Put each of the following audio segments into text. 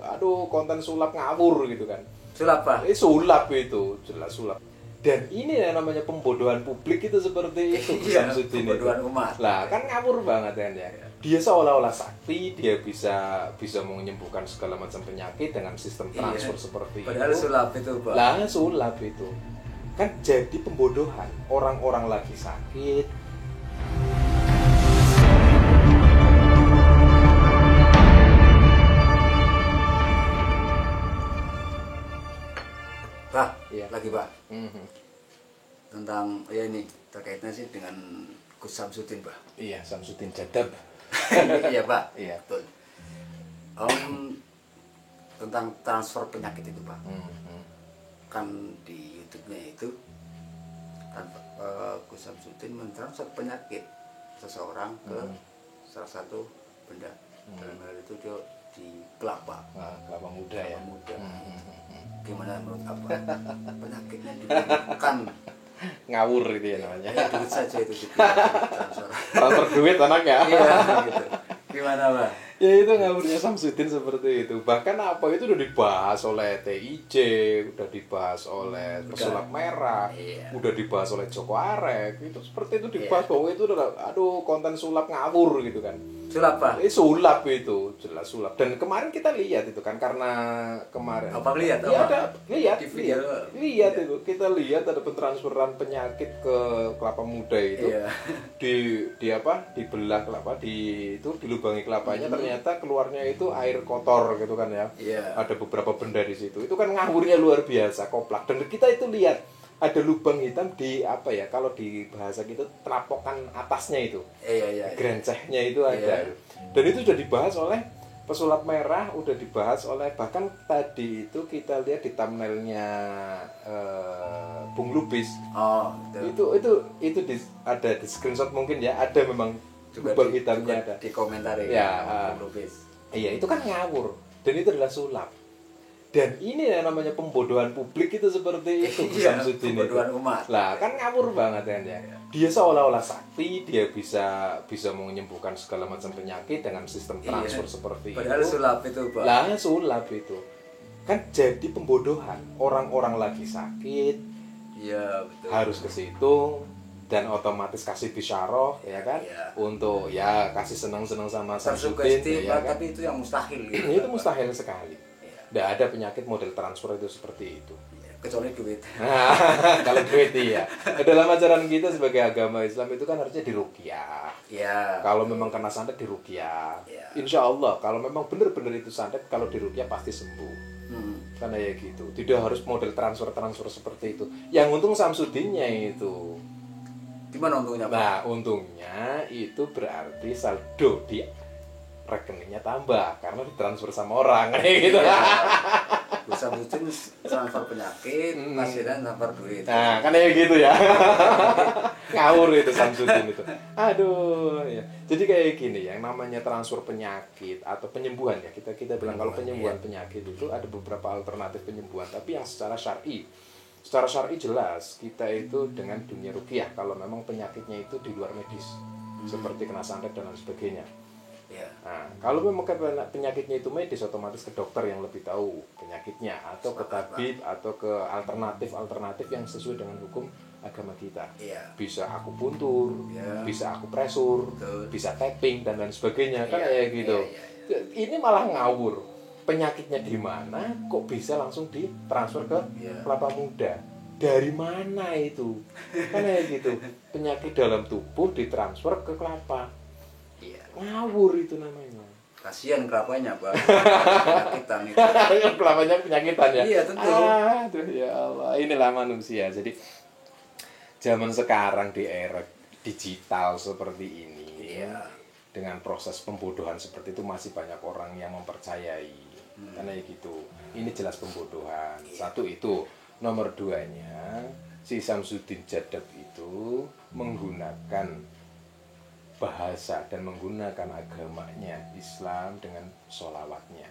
aduh konten sulap ngawur gitu kan. Sulap Pak? Sulap itu, jelas sulap. Dan ini yang namanya pembodohan publik itu seperti itu. Iya, Samsudin pembodohan itu. umat. Lah kan ngawur banget kan ya. Dia seolah-olah sakti, dia bisa menyembuhkan segala macam penyakit dengan sistem transfer seperti padahal itu. sulap itu Pak. Lah sulap itu. Kan jadi pembodohan. Orang-orang lagi sakit, Pak, Iya. lagi Pak. Mhm. Tentang ya ini terkaitnya sih dengan Gus Samsudin Pak. Iya, Samsudin Jadab. Iya Pak. Iya. Betul. Tentang transfer penyakit itu Pak. Mhm. Kan di YouTube-nya itu kan Gus Samsudin mentransfer penyakit seseorang ke salah satu benda. Dalam hal itu dia di kelapa. Nah, kelapa muda ya. Kelapa muda. Mhm. Gimana menurut apa? Penyakitnya diberikan Ngawur itu ya namanya. duit saja itu transfer. Transfer duit anaknya. Iya gitu. Gimana Pak? Ya itu ngawurnya Samsudin seperti itu. Bahkan apa itu udah dibahas oleh TIJ, udah dibahas oleh Pesulap Merah, Iya. udah dibahas oleh Joko Arek. Itu seperti itu dibahas Iya. bahwa itu udah aduh konten sulap ngawur gitu kan. Sulap Pak? Sulap itu, jelas sulap. Dan kemarin kita lihat itu kan karena kemarin Apa lihat? Iya Apa? ada lihat Di video. lihat itu. Kita lihat ada pentransferan penyakit ke kelapa muda itu. Iya. Di apa? Dibelah kelapa dilubangi kelapanya ternyata keluarnya itu air kotor gitu kan ya. Iya. Ada beberapa benda di situ. Itu kan ngawurnya luar biasa, koplak. Dan kita itu lihat ada lubang hitam di apa ya? Kalau di bahasa kita telapokan atasnya itu. Iya. Grencehnya itu ada. Iya. Dan itu sudah dibahas oleh Pesulap Merah, udah dibahas oleh bahkan tadi itu kita lihat di thumbnailnya Bung Lubis. Oh, Itu ada di screenshot mungkin ya, ada memang juga lubang hitamnya ada. di komentar Ya, Lubis. Iya, itu kan ngawur dan itu adalah sulap. Dan ini yang namanya pembodohan publik itu seperti itu. Iya, Samsudin pembodohan itu. umat. Lah kan ngawur banget kan ya. Dia seolah-olah sakti, dia bisa menyembuhkan segala macam penyakit dengan sistem transfer seperti Padahal itu. sulap itu Pak. Lah sulap itu. Kan jadi pembodohan. Orang-orang lagi sakit Iya betul. harus ke situ dan otomatis kasih bisyarah ya kan Iya. untuk ya kasih senang-senang sama Samsudin Tersugesti ya Pak, kan. tapi itu yang mustahil gitu. Itu mustahil sekali. Iya. Tidak ada penyakit model transfer itu seperti itu. Iya, kecuali duit. Nah, kalau duit ya. Dalam ajaran kita sebagai agama Islam itu kan harusnya diruqyah. Iya. Kalau memang kena santet diruqyah. Iya. Insya Allah kalau memang benar-benar itu santet, kalau diruqyah pasti sembuh. Karena ya gitu. Tidak harus model transfer seperti itu. Yang untung Samsudinnya itu. Gimana untungnya Pak? Nah, untungnya itu berarti saldo di rekeningnya tambah karena ditransfer sama orang kayak gitu. Gus Samsudin transfer penyakit, pasiennya transfer duit. Nah, kan ya gitu ya. Ngawur itu Samsudin itu. Aduh, ya. Jadi kayak gini, yang namanya transfer penyakit atau penyembuhan ya. Kita bilang kalau penyembuhan penyakit itu ada beberapa alternatif penyembuhan, tapi yang secara syar'i. Secara syar'i jelas kita itu dengan dunia ruqyah kalau memang penyakitnya itu di luar medis. Seperti kena santet dan lain sebagainya. Iya. Nah, kalau memang penyakitnya itu medis, otomatis ke dokter yang lebih tahu penyakitnya, atau ke tabib, atau ke alternatif yang sesuai dengan hukum agama kita. Iya. Bisa akupuntur, Iya. bisa akupresur, Betul. bisa tapping dan lain sebagainya, kan Iya, kayak gitu. iya. Ini malah ngawur. Penyakitnya di mana, kok bisa langsung ditransfer ke Iya. kelapa muda? Dari mana itu? Kan kayak gitu. Penyakit dalam tubuh ditransfer ke kelapa. Iya. Ngawur itu namanya. Kasihan kelapanya Pak. Penyakitan itu. Kelapanya penyakitan ya. Iya, tentu. Aduh ya Allah, inilah manusia. Jadi zaman sekarang di era digital seperti ini, Iya. dengan proses pembodohan seperti itu masih banyak orang yang mempercayai. Karena ya gitu. Ini jelas pembodohan. Satu itu. Nomor duanya, si Samsudin Jadab itu menggunakan bahasa dan menggunakan agamanya Islam dengan sholawatnya,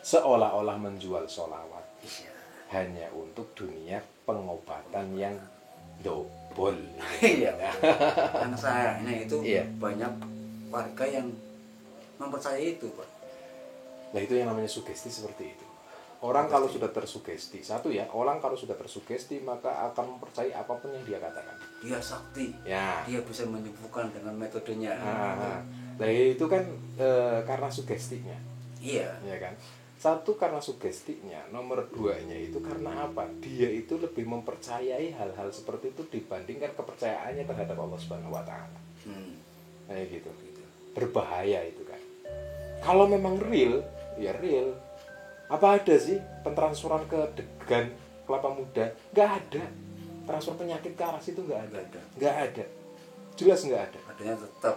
seolah-olah menjual sholawat hanya untuk dunia pengobatan yang dobol. Iya. Karena sayangnya itu Iya. banyak warga yang mempercayai itu Pak. Nah itu yang namanya sugesti seperti itu. Orang kalau sudah tersugesti, satu ya, orang kalau sudah tersugesti maka akan mempercayai apapun yang dia katakan. Dia sakti. Ya. Dia bisa menyembuhkan dengan metodenya. Nah itu kan karena sugestinya. Iya. Ya kan. Satu karena sugestinya, nomor duanya itu karena apa? Dia itu lebih mempercayai hal-hal seperti itu dibandingkan kepercayaannya terhadap Allah Subhanahu Wa Taala. Kayak gitu. Berbahaya itu kan. Kalau memang real, ya real. Apa ada sih pentransferan ke degan kelapa muda? Nggak ada. Transfer penyakit ke arah situ nggak ada. Nggak ada. Jelas nggak ada. Adanya tetap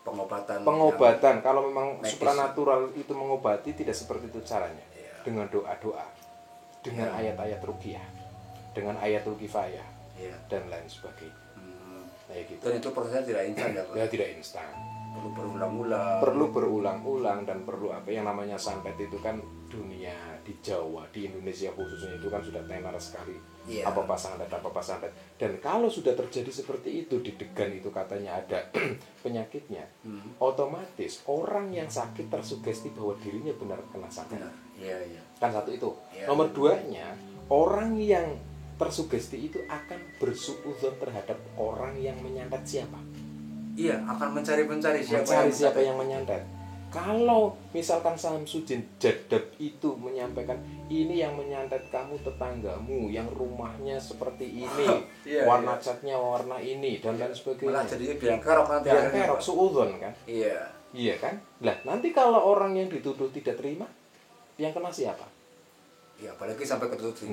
pengobatan. Kalau memang medis. Supranatural itu mengobati, tidak seperti itu caranya. Dengan doa-doa, dengan ayat-ayat ruqyah, dengan ayatul kifayah, dan lain sebagainya. Kayak gitu. Dan itu prosesnya tidak instan ya Pak? Ya tidak instan. Perlu berulang-ulang. Perlu berulang-ulang dan perlu apa yang namanya santet itu kan dunia di Jawa, di Indonesia khususnya itu kan sudah tenar sekali. Apa santet. Dan kalau sudah terjadi seperti itu di degan itu katanya ada penyakitnya, otomatis orang yang sakit tersugesti bahwa dirinya benar kena santet. Kan satu itu. Nomor duanya, orang yang tersugesti itu akan bersuudzon terhadap orang yang menyantet siapa. Iya, akan mencari siapa yang menyantet. Kalau misalkan Samsudin Jadab itu menyampaikan ini yang menyantet kamu tetanggamu yang rumahnya seperti ini, warna catnya warna ini dan lain sebagainya. Malah jadinya biang kerok nanti. Biang kerok suudzon kan? Iya kan? Lah nanti kalau orang yang dituduh tidak terima, yang kena siapa? Ya apalagi sampai ketutup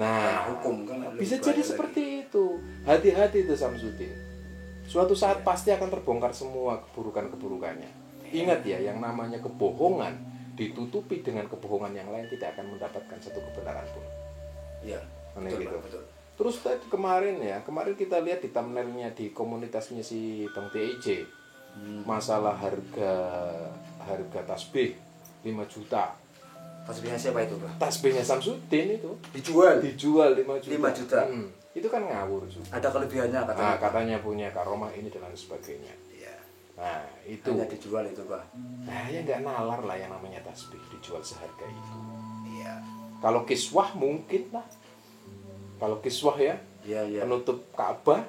hukum kan. Bisa jadi seperti itu. Hati-hati itu Samsudin. Suatu saat pasti akan terbongkar semua keburukan-keburukannya. Ingat ya, yang namanya kebohongan ditutupi dengan kebohongan yang lain tidak akan mendapatkan satu kebenaran pun. Iya. Betul. Terus kemarin kita lihat di thumbnailnya di komunitasnya si Bang TIJ, masalah harga tasbih 5 juta. Tasbihnya siapa itu, Pak? Tasbihnya Samsudin itu dijual 5 juta. 5 juta. Itu kan ngawur juga. Ada kelebihannya katanya. Katanya punya karomah ini dan lain sebagainya. Nah, itu hanya dijual itu, Pak. Nah, ya nggak nalar lah yang namanya tasbih dijual seharga itu. Iya. Kalau kiswah mungkin lah. Kalau kiswah penutup Ka'bah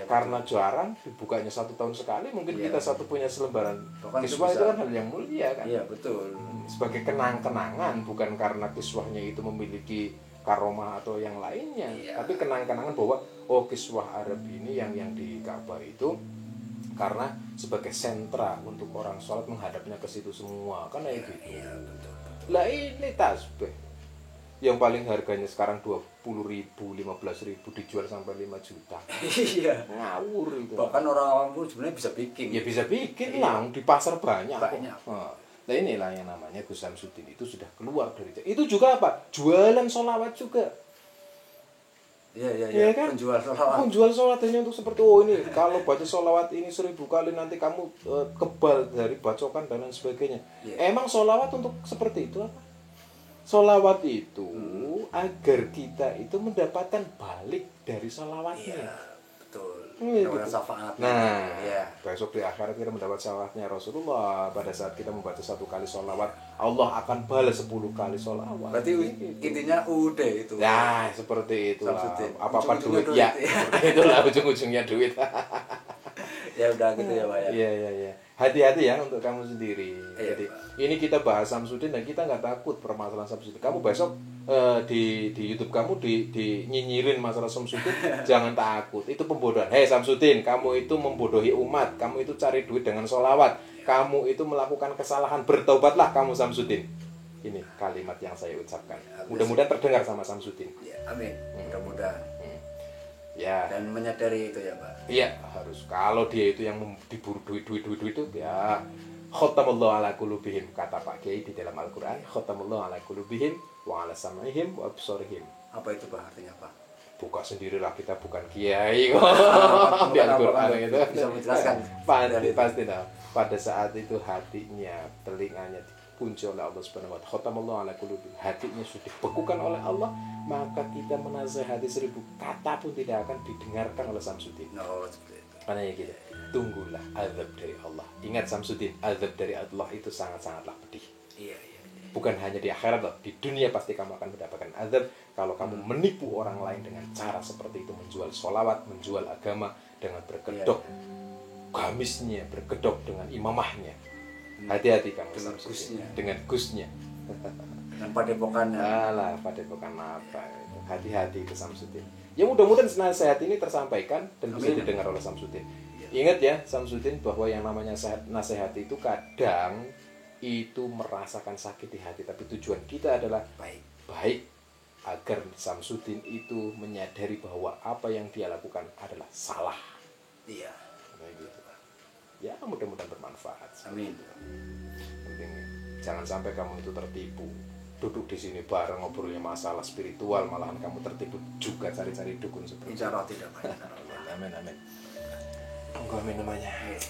karena jarang dibukanya 1 tahun sekali, mungkin kita punya selembaran kiswah itu kan hal yang mulia kan. Iya, betul. Sebagai kenang-kenangan, bukan karena kiswahnya itu memiliki karomah atau yang lainnya, tapi kenang-kenangan bahwa kiswah Arab ini yang di Ka'bah itu karena sebagai sentra untuk orang sholat menghadapnya ke situ semua kan kayak gitu. Betul. Lah ini tasbih yang paling harganya sekarang 20.000, 15.000 dijual sampai 5 juta. Iya. Ngawur itu. Bahkan orang awam pun sebenarnya bisa bikin. Ya bisa bikin lah, di pasar banyak. Nah inilah yang namanya Gus Samsudin itu sudah keluar dari itu juga apa? Jualan sholawat juga. Iya kan? Penjual sholawat hanya untuk seperti ini kalau baca sholawat ini 1000 kali nanti kamu kebal dari bacokan dan lain sebagainya. Emang sholawat untuk seperti itu apa? Sholawat itu agar kita itu mendapatkan balik dari sholawatnya. Betul. Gitu. Nah, besok di akhirat kita mendapat sholawatnya Rasulullah. Pada saat kita membaca 1 kali sholawat, Allah akan balas 10 kali sholawat. Berarti intinya udah itu. Ya, seperti itu. Apa-apa duit ya. Seperti itulah ujung-ujungnya duit. Ya udah gitu ya, Pak ya. Iya. Hati-hati ya untuk kamu sendiri. Jadi ini kita bahas Samsudin dan kita nggak takut permasalahan Samsudin. Kamu besok di YouTube kamu di nyinyirin masalah Samsudin, jangan takut. Itu pembodohan. Hei Samsudin, kamu itu membodohi umat. Kamu itu cari duit dengan sholawat. Kamu itu melakukan kesalahan. Bertobatlah kamu Samsudin. Ini kalimat yang saya ucapkan. Mudah-mudahan terdengar sama Samsudin. Ya, amin. Mudah-mudahan. Ya. Dan menyadari itu ya, Pak. Iya, harus. Kalau dia itu yang diburu duit itu ya khotamullahu ala qulubihim, kata Pak Kiai di dalam Al-Qur'an, khotamullahu ala qulubihim wa ala sam'ihim wa absarihim. Apa itu, Pak, artinya, Pak? Buka sendirilah, kita bukan kiai kok. Di Al-Qur'an itu. Bisa menjelaskan. Pasti dah. Pada saat itu hatinya, telinganya dikunci oleh Allah Subhanahu wa taala. Khotamullahu ala qulubihim. Hatinya sudah dibekukan oleh Allah, maka kita menasihati 1000 kata pun tidak akan didengarkan oleh Samsudin. Seperti itu. Karena ya gitu. Tunggulah azab dari Allah. Ingat Samsudin, azab dari Allah itu sangat-sangatlah pedih. Iya. Bukan hanya di akhirat loh, di dunia pasti kamu akan mendapatkan azab kalau kamu menipu orang lain dengan cara seperti itu, menjual sholawat, menjual agama dengan berkedok gamisnya, berkedok dengan imamahnya. Hati-hati kamu Dengan Samsudin. gusnya. Dengan gusnya. Dan padepokannya. Alah, padepokan apa itu. Hati-hati ke Samsudin. Ya mudah-mudahan nasihat ini tersampaikan dan bisa Amin. didengar oleh Samsudin. Iya. Ingat ya Samsudin, bahwa yang namanya nasihat itu kadang itu merasakan sakit di hati, tapi tujuan kita adalah baik agar Samsudin itu menyadari bahwa apa yang dia lakukan adalah salah. Iya. Kayak gitu. Ya mudah-mudahan bermanfaat. Amin. Penting, jangan sampai kamu itu tertipu. Duduk di sini bareng ngobrolnya masalah spiritual, malahan kamu tertipu juga cari-cari dukun seperti itu. Insya Allah tidak banyak. Amin, amin. Enggak amin namanya. Iya.